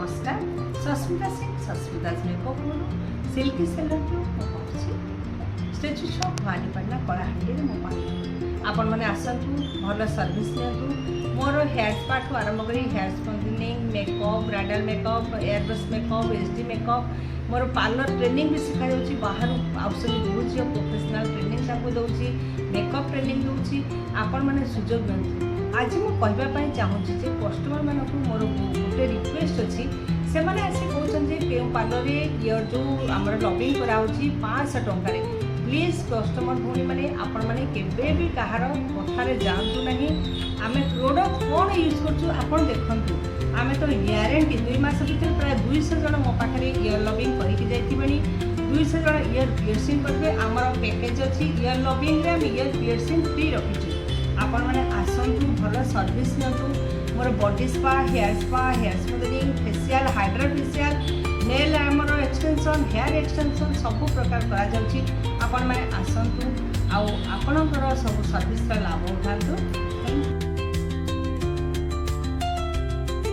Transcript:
नमस्कार Sasmita Singh Sasmita's makeup silky सेलर पहुँची स्टेच्यू छक भवानीपाटना कलाहांडी मो आपण मैंने आसतु भल सर्विस नियंतु मोर हेयर स्पा ठू आरंभ कर हेयर स्पंजनिंग makeup bridal makeup airbrush makeup HD makeup मोर पार्लर ट्रेनिंग भी शिखा जाऊँगी बाहर आउसरी बहुत झील प्रोफेशनल ट्रेनिंग दूसरी मेकअप ट्रेनिंग दूसरी आपण मैंने सुजोग दिखाँ आज मुझे चाहूँगी कस्टमर मानक मोर गोटे रिक्वेस्ट अच्छी से मैंने आसी कहते के पार्लर ईयर जो आम लबिंग कराऊँगी 500 टकर प्लीज कस्टमर भूणी मैंने आपण मैंने केवे भी कहार कथार जातु ना आम प्रोडक्ट कौन यूज कर देखु आम तो ग्यारंटी 2 मास भर प्राय 200 जन मो पाखे ईयर लबिंग करके 200 जन ईयर पियर्सिंग करेंगे आमर पैकेज अच्छी ईयर लबिंग ईयर पियर्सिंग फ्री रखी आपण मैंने आसतु भल सर्विस नियंतु मोर body spa hair smoothening facial hydra facial nail आमर एक्सटेंशन हेयर एक्सटेंशन सबु प्रकार करा जाउछि आपण मैंने आसतु आपणकर सब सर्विस लाभ